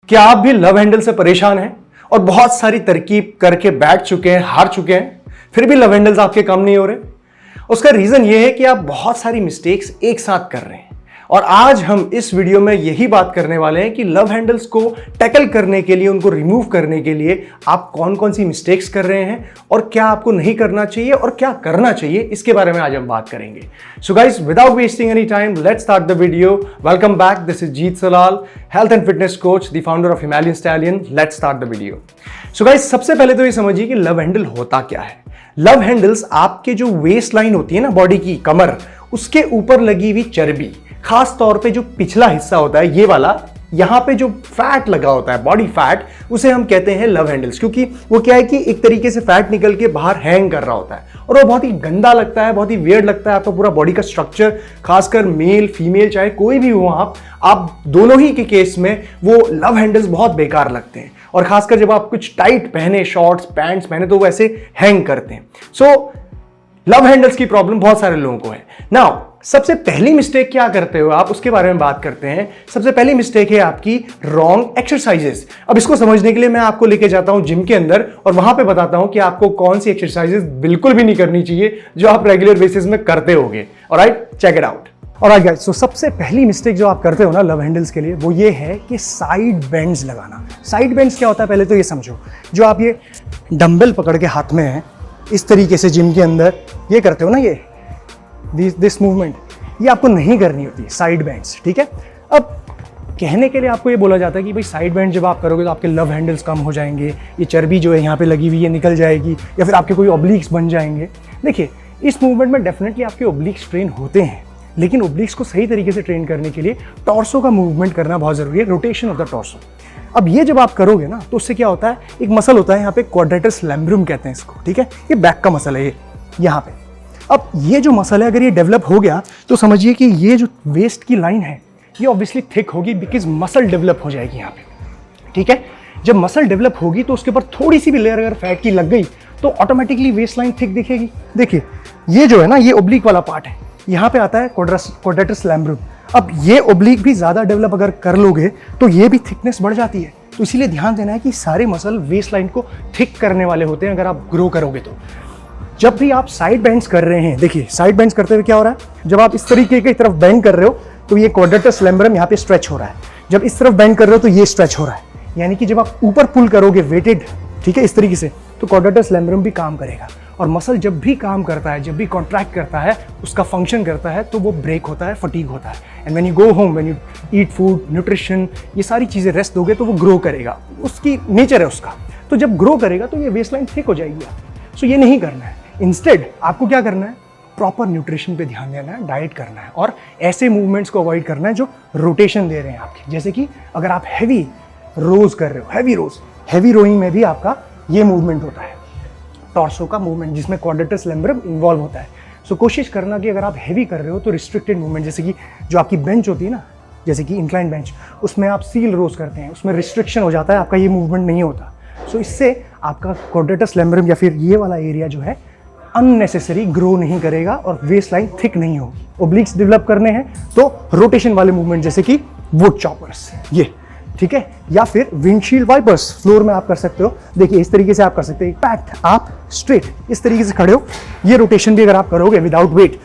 क्या आप भी लव हैंडल से परेशान हैं और बहुत सारी तरकीब करके बैठ चुके हैं, हार चुके हैं, फिर भी लव हैंडल्स आपके काम नहीं हो रहे? उसका रीजन यह है कि आप बहुत सारी मिस्टेक्स एक साथ कर रहे हैं। और आज हम इस वीडियो में यही बात करने वाले हैं कि लव हैंडल्स को टैकल करने के लिए, उनको रिमूव करने के लिए आप कौन कौन सी मिस्टेक्स कर रहे हैं और क्या आपको नहीं करना चाहिए और क्या करना चाहिए, इसके बारे में आज हम बात करेंगे। So guys, without wasting any time, let's start the video. Welcome back, this is Jeet Salal, health and fitness coach, the founder of Himalayan stallion. Let's start the video. So guys, सबसे पहले तो ये समझिए कि लव हैंडल होता क्या है। Love handles आपके जो वेस्ट लाइन होती है ना, बॉडी की कमर, उसके ऊपर लगी हुई चर्बी, खास तौर पे जो पिछला हिस्सा होता है, ये वाला, यहां पे जो फैट लगा होता है, बॉडी फैट, उसे हम कहते हैं लव हैंडल्स। क्योंकि वो क्या है कि एक तरीके से फैट निकल के बाहर हैंग कर रहा होता है और वो बहुत ही गंदा लगता है, बहुत ही वियर्ड लगता है। आपका पूरा बॉडी का स्ट्रक्चर, खासकर मेल फीमेल चाहे कोई भी हो, आप दोनों ही के केस में वो लव हैंडल्स बहुत बेकार लगते हैं। और खासकर जब आप कुछ टाइट पहने, शॉर्ट्स पैंट्स पहने, तो वो ऐसे हैंग करते हैं। सो लव हैंडल्स की प्रॉब्लम बहुत सारे लोगों को है। नाउ, सबसे पहली मिस्टेक क्या करते हो आप, उसके बारे में बात करते हैं। सबसे पहली मिस्टेक है आपकी रॉन्ग एक्सरसाइजेस। अब इसको समझने के लिए मैं आपको लेके जाता हूं जिम के अंदर और वहां पे बताता हूं कि आपको कौन सी एक्सरसाइजेस बिल्कुल भी नहीं करनी चाहिए जो आप रेगुलर बेसिस में करते होगे। Alright, check it out. Alright guys, so सबसे पहली मिस्टेक जो आप करते हो ना लव हैंडल्स के लिए, वो ये है कि साइड बेंड्स लगाना। साइड बेंड्स क्या होता है, पहले तो ये समझो। जो आप ये डंबल पकड़ के हाथ में है, इस तरीके से जिम के अंदर ये करते हो ना, ये दिस मूवमेंट, ये आपको नहीं करनी होती है, साइड बेंड्स, ठीक है। अब कहने के लिए आपको ये बोला जाता है कि भाई साइड बेंड जब आप करोगे तो आपके लव हैंडल्स कम हो जाएंगे, ये चर्बी जो है यहाँ पे लगी हुई है निकल जाएगी, या फिर आपके कोई ऑब्लिक्स बन जाएंगे। देखिए, इस मूवमेंट में डेफिनेटली आपके ऑब्लिक्स ट्रेन होते हैं, लेकिन ऑब्लिक्स को सही तरीके से ट्रेन करने के लिए टॉर्सो का मूवमेंट करना बहुत जरूरी है, रोटेशन ऑफ द टॉर्सो। अब ये जब आप करोगे ना, तो उससे क्या होता है, एक मसल होता है यहाँ पे, क्वाड्रेटस लैम्ब्रम कहते हैं इसको, ठीक है। ये बैक का मसल है, ये यहाँ पे। अब ये जो मसल है, अगर ये डेवलप हो गया तो समझिए कि ये जो वेस्ट की लाइन है, ये ऑब्वियसली थिक होगी, बिकॉज मसल डेवलप हो जाएगी यहाँ पे, ठीक है। जब मसल डेवलप होगी तो उसके ऊपर थोड़ी सी भी लेयर अगर फैट की लग गई तो ऑटोमेटिकली वेस्ट लाइन थिक दिखेगी। देखिए, ये जो है ना, ये ओब्लिक वाला पार्ट है, यहाँ पे आता है क्वाड्रेटस लैम्ब्रम। अब ये ओब्लिक भी ज़्यादा डेवलप अगर कर लोगे तो ये भी थिकनेस बढ़ जाती है। तो इसीलिए ध्यान देना है कि सारे मसल वेस्ट लाइन को थिक करने वाले होते हैं अगर आप ग्रो करोगे तो। जब भी आप साइड बेंड्स कर रहे हैं, देखिए साइड बेंड्स करते हुए क्या हो रहा है, जब आप इस तरीके की तरफ बेंड कर रहे हो तो ये क्वाड्रेटस लैम्ब्रम यहाँ पे स्ट्रेच हो रहा है। जब इस तरफ बेंड कर रहे हो तो ये स्ट्रेच हो रहा है। यानी कि जब आप ऊपर पुल करोगे वेटेड, ठीक है, इस तरीके से, तो क्वाड्रेटस लैम्ब्रम भी काम करेगा। और मसल जब भी काम करता है, जब भी कॉन्ट्रैक्ट करता है, उसका फंक्शन करता है, तो वो ब्रेक होता है, फटीग होता है। And when you go home, when you eat food, nutrition, ये सारी चीज़ें रेस्ट दोगे तो वो ग्रो करेगा, उसकी नेचर है उसका। तो जब ग्रो करेगा तो ये वेस्ट लाइन थिक हो जाएगी। सो ये नहीं करना है। इंस्टेड आपको क्या करना है, प्रॉपर न्यूट्रिशन पे ध्यान देना है, डाइट करना है और ऐसे मूवमेंट्स को अवॉइड करना है जो रोटेशन दे रहे हैं आपके। जैसे कि अगर आप हैवी रोज कर रहे हो, हैवी रोइंग में भी आपका ये मूवमेंट होता है, टॉर्सो का मूवमेंट, जिसमें क्वाड्रेटस लैम्ब्रम इन्वॉल्व होता है। सो कोशिश करना कि अगर आप हैवी कर रहे हो तो रिस्ट्रिक्टेड मूवमेंट, जैसे कि जो आपकी बेंच होती है ना, जैसे कि इंक्लाइन बेंच, उसमें आप सील रोज करते हैं, उसमें रिस्ट्रिक्शन हो जाता है, आपका ये मूवमेंट नहीं होता। सो इससे आपका क्वाड्रेटस लैम्ब्रम या फिर ये वाला एरिया जो है अननेसेसरी ग्रो नहीं करेगा और वेस्ट लाइन थिक नहीं होगी। ओब्लिक्स डेवलप करने हैं तो रोटेशन वाले मूवमेंट, जैसे कि वुड चॉपर्स, ये, ठीक है, या फिर विंडशील्ड वाइपर्स फ्लोर में आप कर सकते हो। देखिए, इस तरीके से आप कर सकते हैं, पैक्ट आप स्ट्रेट इस तरीके से खड़े हो, ये रोटेशन भी अगर आप करोगे विदाउट वेट,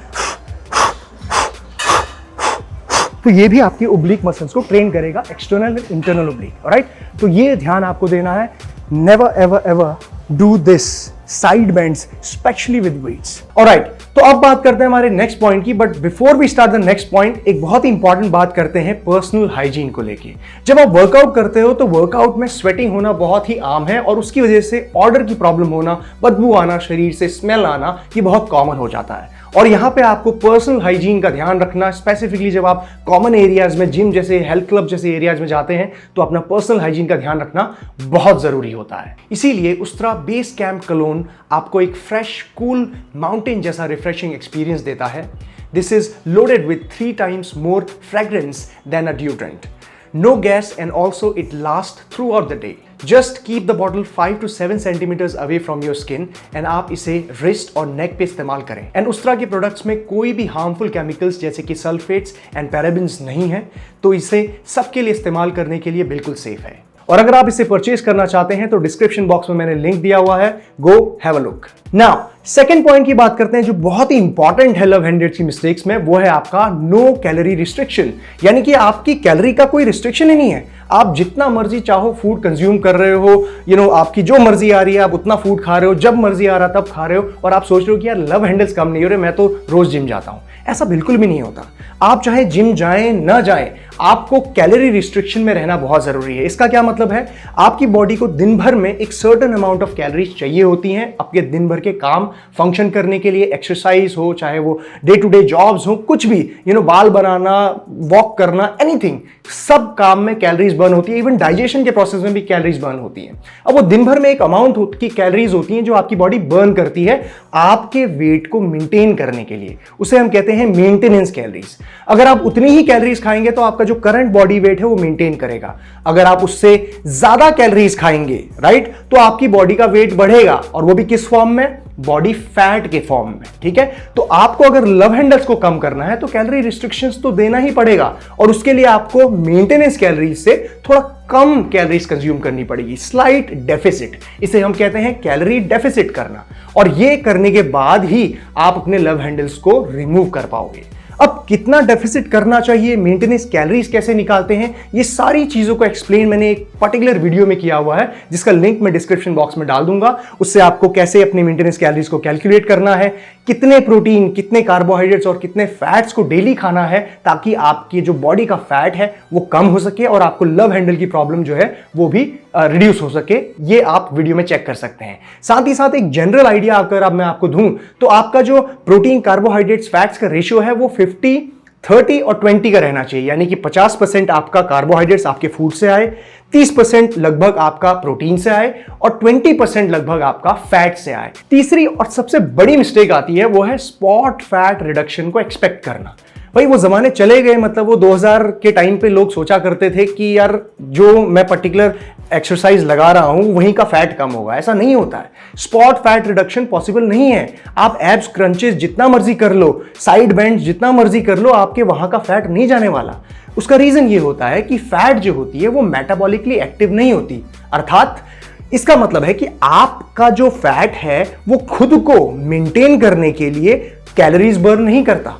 तो ये भी आपकी ओब्लिक मसल्स को ट्रेन करेगा, external and internal oblique. Alright, तो ये ध्यान आपको देना है। Never ever ever do this side bends, especially with weights. Alright, तो अब बात करते हैं हमारे नेक्स्ट पॉइंट की। But before we start the next point, एक बहुत ही इंपॉर्टेंट बात करते हैं पर्सनल हाइजीन को लेके। जब आप वर्कआउट करते हो तो वर्कआउट में स्वेटिंग होना बहुत ही आम है और उसकी वजह से ऑर्डर की प्रॉब्लम होना, बदबू आना, शरीर से स्मेल आना, ये बहुत कॉमन हो जाता है। और यहाँ पे आपको पर्सनल हाइजीन का ध्यान रखना, स्पेसिफिकली जब आप कॉमन एरियाज में, जिम जैसे, हेल्थ क्लब जैसे एरियाज में जाते हैं, तो अपना पर्सनल हाइजीन का ध्यान रखना बहुत जरूरी होता है। इसीलिए उस्तरा बेस कैंप कलोन आपको एक फ्रेश, कूल, माउंटेन जैसा रिफ्रेशिंग एक्सपीरियंस देता है। This is loaded with 3 times more fragrance than a deodorant. No gas, and also it lasts throughout the day. Just keep the bottle 5 to 7 centimeters away from your skin and आप इसे wrist और neck पे इस्तेमाल करें। And उस्तरा के products में कोई भी हार्मफुल केमिकल्स जैसे कि सल्फेट्स एंड पैराबेन्स नहीं है, तो इसे सबके लिए इस्तेमाल करने के लिए बिल्कुल सेफ है। और अगर आप इसे परचेज करना चाहते हैं तो डिस्क्रिप्शन बॉक्स में मैंने लिंक दिया हुआ है, go have a look. Now second point की बात करते हैं जो बहुत ही इंपॉर्टेंट है लव हैंडेड की मिस्टेक्स में, वो है आपका नो कैलोरी रिस्ट्रिक्शन। यानी कि आपकी कैलोरी का कोई रिस्ट्रिक्शन ही नहीं है, आप जितना मर्जी चाहो फूड कंज्यूम कर रहे हो, आपकी जो मर्जी आ रही है आप उतना फूड खा रहे हो, जब मर्जी आ रहा तब खा रहे हो, और आप सोच रहे हो कि यार लव हैंडल्स कम नहीं हो रहे, मैं तो रोज जिम जाता हूं। ऐसा बिल्कुल भी नहीं होता। आप चाहे जिम जाएं ना जाएं, आपको कैलोरी रिस्ट्रिक्शन में रहना बहुत जरूरी है। इसका क्या मतलब है, आपकी बॉडी को दिन भर में एक सर्टेन अमाउंट ऑफ कैलोरीज चाहिए होती हैं आपके दिन भर के काम फंक्शन करने के लिए, एक्सरसाइज हो, चाहे वो डे टू डे जॉब्स हो, कुछ भी, बाल बनाना, वॉक करना, एनीथिंग, सब काम में कैलोरीज बर्न होती है। इवन डाइजेशन के प्रोसेस में भी कैलोरीज बर्न होती है। अब वो दिन भर में एक अमाउंट की कैलोरीज होती हैं जो आपकी बॉडी बर्न करती है आपके वेट को मेंटेन करने के लिए, उसे हम कहते हैं मेंटेनेंस कैलोरीज। अगर आप उतनी ही कैलोरीज खाएंगे तो आपका जो करंट बॉडी वेट है वो मेंटेन करेगा। अगर आप उससे ज्यादा कैलोरीज खाएंगे, राइट, तो आपकी बॉडी का वेट बढ़ेगा, और वो भी किस फॉर्म में, बॉडी फैट के फॉर्म में। ठीक है, तो आपको अगर लव हैंडल्स को कम करना है तो कैलोरी रिस्ट्रिक्शंस तो देना ही पड़ेगा, और उसके लिए आपको मेंटेनेंस कैलोरीज से थोड़ा कम कैलोरीज कंज्यूम करनी पड़ेगी, स्लाइट डेफिसिट, इसे हम कहते हैं कैलोरी डेफिसिट करना। और ये करने के बाद ही आप अपने लव हैंडल्स को रिमूव कर पाओगे। अब कितना डेफिसिट करना चाहिए, मेंटेनेंस कैलोरीज कैसे निकालते हैं, ये सारी चीजों को एक्सप्लेन मैंने एक पर्टिकुलर वीडियो में किया हुआ है, जिसका लिंक मैं डिस्क्रिप्शन बॉक्स में डाल दूंगा। उससे आपको कैसे अपनी मेंटेनेंस कैलोरीज को कैलकुलेट करना है, कितने प्रोटीन, कितने कार्बोहाइड्रेट्स और कितने फैट्स को डेली खाना है, ताकि आपकी जो बॉडी का फैट है वो कम हो सके और आपको लव हैंडल की प्रॉब्लम जो है वो भी रिड्यूस हो सके। ये आप वीडियो में चेक कर सकते हैं। साथ ही साथ एक जनरल आइडिया अगर मैं आपको दूं तो आपका जो प्रोटीन, कार्बोहाइड्रेट्स, फैट्स का रेशियो है वो 50, 30 और 20 का रहना चाहिए। यानी कि 50% आपका कार्बोहाइड्रेट्स आपके फूड से आए, 30% लगभग आपका प्रोटीन से आए, और 20% लगभग आपका फैट से आए। तीसरी और सबसे बड़ी मिस्टेक आती है वो है स्पॉट फैट रिडक्शन को एक्सपेक्ट करना। भाई वो जमाने चले गए, मतलब वो 2000 के टाइम पे लोग सोचा करते थे कि यार जो मैं पर्टिकुलर एक्सरसाइज लगा रहा हूं वहीं का फैट कम होगा। ऐसा नहीं होता है। स्पॉट फैट रिडक्शन पॉसिबल नहीं है। आप एब्स क्रंचेस जितना मर्जी कर लो, साइड बेंड्स जितना मर्जी कर लो, आपके वहां का फैट नहीं जाने वाला। उसका रीजन ये होता है कि फैट जो होती है वो मेटाबॉलिकली एक्टिव नहीं होती। अर्थात इसका मतलब है कि आपका जो फैट है वो खुद को मेंटेन करने के लिए कैलोरीज बर्न नहीं करता,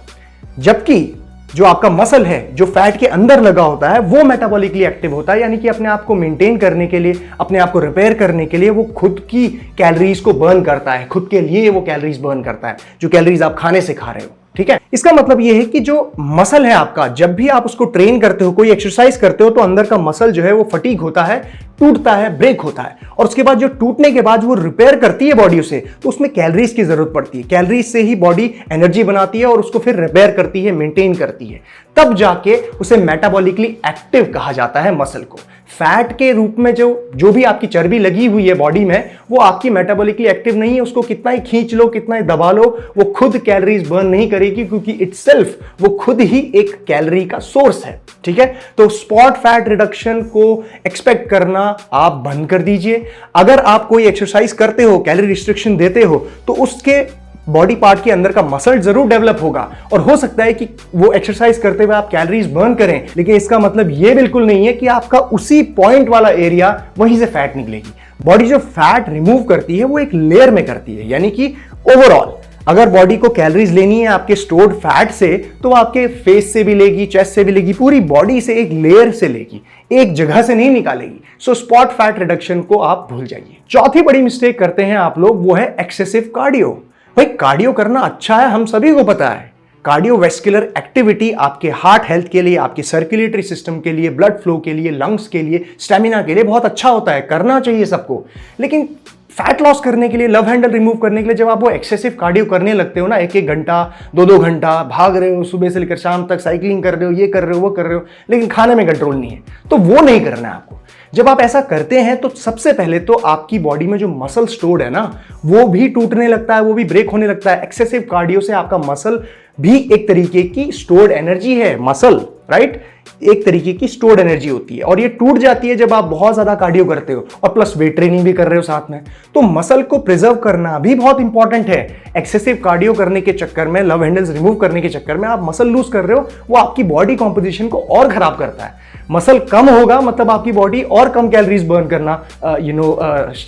जबकि जो आपका मसल है जो फैट के अंदर लगा होता है वो मेटाबॉलिकली एक्टिव होता है। यानी कि अपने आप को मेंटेन करने के लिए, अपने आप को रिपेयर करने के लिए वो खुद की कैलोरीज को बर्न करता है, खुद के लिए वो कैलोरीज बर्न करता है, जो कैलोरीज आप खाने से खा रहे हो। ठीक है, इसका मतलब यह है कि जो मसल है आपका, जब भी आप उसको ट्रेन करते हो, कोई एक्सरसाइज करते हो, तो अंदर का मसल जो है वो फटीग होता है, टूटता है, ब्रेक होता है, और उसके बाद जो टूटने के बाद वो रिपेयर करती है बॉडी उसे, तो उसमें कैलोरीज की जरूरत पड़ती है। कैलोरीज से ही बॉडी एनर्जी बनाती है और उसको फिर रिपेयर करती है, मेंटेन करती है, तब जाके उसे मेटाबॉलिकली एक्टिव कहा जाता है मसल को। फैट के रूप में जो भी आपकी चर्बी लगी हुई है बॉडी में, वो आपकी मेटाबॉलिकली एक्टिव नहीं है। उसको कितना ही खींच लो, कितना ही दबा लो, वो खुद कैलोरीज बर्न नहीं करेगी, क्योंकि इटसेल्फ वो खुद ही एक कैलोरी का सोर्स है। ठीक है, तो स्पॉट फैट रिडक्शन को एक्सपेक्ट करना आप बंद कर दीजिए। अगर आप कोई एक्सरसाइज करते हो, कैलोरी रिस्ट्रिक्शन देते हो, तो उसके बॉडी पार्ट के अंदर का मसल जरूर डेवलप होगा, और हो सकता है कि वो एक्सरसाइज करते हुए आप कैलोरीज बर्न करें, लेकिन इसका मतलब ये बिल्कुल नहीं है कि आपका उसी पॉइंट वाला एरिया वहीं से फैट निकलेगी। बॉडी जो फैट रिमूव करती है वो एक लेयर में करती है, यानी कि ओवरऑल अगर बॉडी को कैलोरीज लेनी है आपके स्टोर्ड फैट से, तो आपके फेस से भी लेगी, चेस्ट से भी लेगी, पूरी बॉडी से एक लेयर से लेगी, एक जगह से नहीं निकालेगी। सो स्पॉट फैट रिडक्शन को आप भूल जाइए। चौथी बड़ी मिस्टेक करते हैं आप लोग, वो है एक्सेसिव कार्डियो। भाई कार्डियो करना अच्छा है, हम सभी को पता है। कार्डियोवैस्कुलर एक्टिविटी आपके हार्ट हेल्थ के लिए, आपके सर्कुलेटरी सिस्टम के लिए, ब्लड फ्लो के लिए, लंग्स के लिए, स्टेमिना के लिए बहुत अच्छा होता है, करना चाहिए सबको। लेकिन फैट लॉस करने के लिए, लव हैंडल रिमूव करने के लिए जब आप वो एक्सेसिव कार्डियो करने लगते हो ना, 1-1 घंटा, 2-2 घंटा भाग रहे हो, सुबह से लेकर शाम तक साइकिलिंग कर रहे हो, ये कर रहे हो, वो कर रहे हो, लेकिन खाने में कंट्रोल नहीं है, तो वो नहीं करना है आपको। जब आप ऐसा करते हैं तो सबसे पहले तो आपकी बॉडी में जो मसल स्टोर्ड है ना, वो भी टूटने लगता है, वो भी ब्रेक होने लगता है। एक्सेसिव कार्डियो से आपका मसल भी एक तरीके की स्टोर्ड एनर्जी है, मसल, राइट, एक तरीके की स्टोर्ड एनर्जी होती है और ये टूट जाती है जब आप बहुत ज्यादा कार्डियो करते हो और प्लस वेट ट्रेनिंग भी कर रहे हो साथ में। तो मसल को प्रिजर्व करना भी बहुत इंपॉर्टेंट है। एक्सेसिव कार्डियो करने के चक्कर में, लव हैंडल्स रिमूव करने के चक्कर में आप मसल लूज कर रहे हो, वो आपकी बॉडी कॉम्पोजिशन को और खराब करता है। मसल कम होगा मतलब आपकी बॉडी और कम कैलोरीज बर्न करना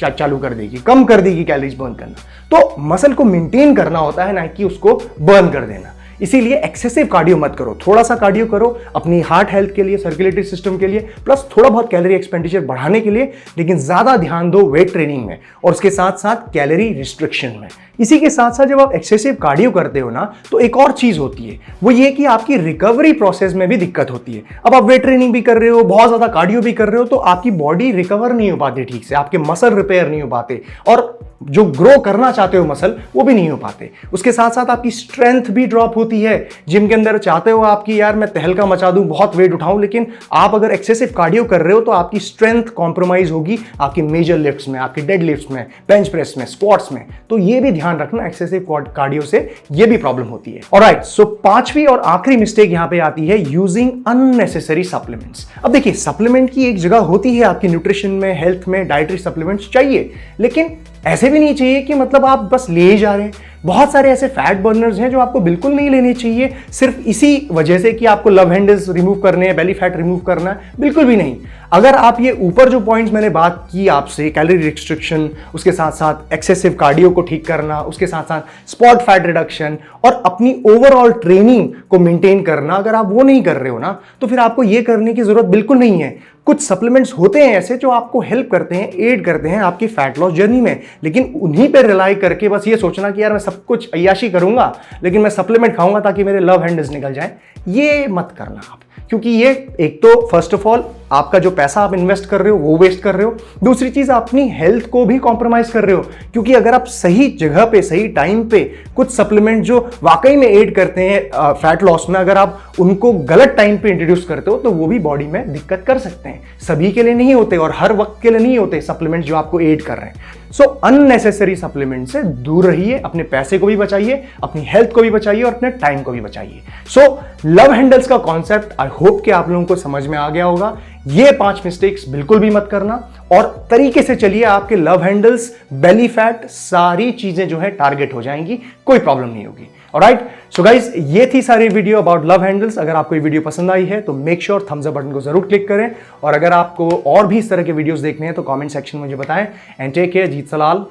चालू कर देगी, कम कर देगी कैलोरीज बर्न करना। तो मसल को मेंटेन करना होता है, ना कि उसको बर्न कर देना। इसीलिए एक्सेसिव कार्डियो मत करो, थोड़ा सा कार्डियो करो अपनी हार्ट हेल्थ के लिए, सर्कुलेटरी सिस्टम के लिए, प्लस थोड़ा बहुत कैलोरी एक्सपेंडिचर बढ़ाने के लिए, लेकिन ज्यादा ध्यान दो वेट ट्रेनिंग में और उसके साथ साथ कैलोरी रिस्ट्रिक्शन में। इसी के साथ साथ जब आप एक्सेसिव कार्डियो करते हो ना, तो एक और चीज होती है, वो ये कि आपकी रिकवरी प्रोसेस में भी दिक्कत होती है। अब आप वेट ट्रेनिंग भी कर रहे हो, बहुत ज्यादा कार्डियो भी कर रहे हो, तो आपकी बॉडी रिकवर नहीं हो पाती ठीक से, आपके मसल रिपेयर नहीं हो पाते और जो ग्रो करना चाहते हो मसल वो भी नहीं हो पाते। उसके साथ साथ आपकी स्ट्रेंथ भी ड्रॉप होती है। जिम के अंदर चाहते हो आपकी यार मैं तहलका मचा दूं, बहुत वेट उठाऊं, लेकिन आप अगर एक्सेसिव कार्डियो कर रहे हो तो आपकी स्ट्रेंथ कॉम्प्रोमाइज होगी आपकी मेजर लिफ्ट्स में, आपके डेड लिफ्ट्स में, बेंच प्रेस में, स्क्वाट्स में। तो ये भी ध्यान रखना, एक्सेसिव कार्डियो से ये भी प्रॉब्लम होती है। ऑलराइट, सो पांचवी और आखिरी मिस्टेक यहां पे आती है, यूजिंग अननेसेसरी सप्लीमेंट्स। अब देखिए, सप्लीमेंट की एक जगह होती है आपकी न्यूट्रिशन में, हेल्थ में, डाइटरी सप्लीमेंट्स चाहिए, लेकिन ऐसे भी नहीं चाहिए कि मतलब आप बस ले ही जा रहे हैं। बहुत सारे ऐसे फैट बर्नर्स हैं जो आपको बिल्कुल नहीं लेने चाहिए, सिर्फ इसी वजह से कि आपको लव हैंडल्स रिमूव करने हैं, बेली फैट रिमूव करना है, बिल्कुल भी नहीं। अगर आप ये ऊपर जो पॉइंट्स मैंने बात की आपसे, कैलोरी रिस्ट्रिक्शन, उसके साथ साथ एक्सेसिव कार्डियो को ठीक करना, उसके साथ साथ स्पॉट फैट रिडक्शन और अपनी ओवरऑल ट्रेनिंग को मेंटेन करना, अगर आप वो नहीं कर रहे हो ना, तो फिर आपको ये करने की जरूरत बिल्कुल नहीं है। कुछ सप्लीमेंट्स होते हैं ऐसे जो आपको हेल्प करते हैं, एड करते हैं आपकी फैट लॉस जर्नी में, लेकिन उन्हीं पे रिलाई करके बस ये सोचना कि यार मैं सब कुछ अय्याशी करूंगा लेकिन मैं सप्लीमेंट खाऊंगा ताकि मेरे लव हैंडल्स निकल जाए, ये मत करना आप। क्योंकि ये एक तो फर्स्ट ऑफ ऑल आपका जो पैसा आप इन्वेस्ट कर रहे हो वो वेस्ट कर रहे हो, दूसरी चीज अपनी हेल्थ को भी कॉम्प्रोमाइज कर रहे हो। क्योंकि अगर आप सही जगह पे, सही टाइम पे कुछ सप्लीमेंट जो वाकई में एड करते हैं फैट लॉस में, अगर आप उनको गलत टाइम पे इंट्रोड्यूस करते हो तो वो भी बॉडी में दिक्कत कर सकते हैं। सभी के लिए नहीं होते और हर वक्त के लिए नहीं होते सप्लीमेंट जो आपको एड कर रहे हैं। सो अननेसेसरी सप्लीमेंट से दूर रहिए, अपने पैसे को भी बचाइए, अपनी हेल्थ को भी बचाइए और अपने टाइम को भी बचाइए। सो लव हैंडल्स का कॉन्सेप्ट आई होप कि आप लोगों को समझ में आ गया होगा। ये 5 मिस्टेक्स बिल्कुल भी मत करना और तरीके से चलिए, आपके लव हैंडल्स, बेली फैट, सारी चीजें जो है टारगेट हो जाएंगी, कोई प्रॉब्लम नहीं होगी। ऑलराइट, सो गाइस, ये थी सारी वीडियो अबाउट लव हैंडल्स। अगर आपको ये वीडियो पसंद आई है तो make sure thumbs up button को जरूर क्लिक करें और अगर आपको और भी इस तरह के वीडियोस देखने हैं तो कमेंट सेक्शन में मुझे बताएं। And take care, Jeet Salal,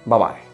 bye bye.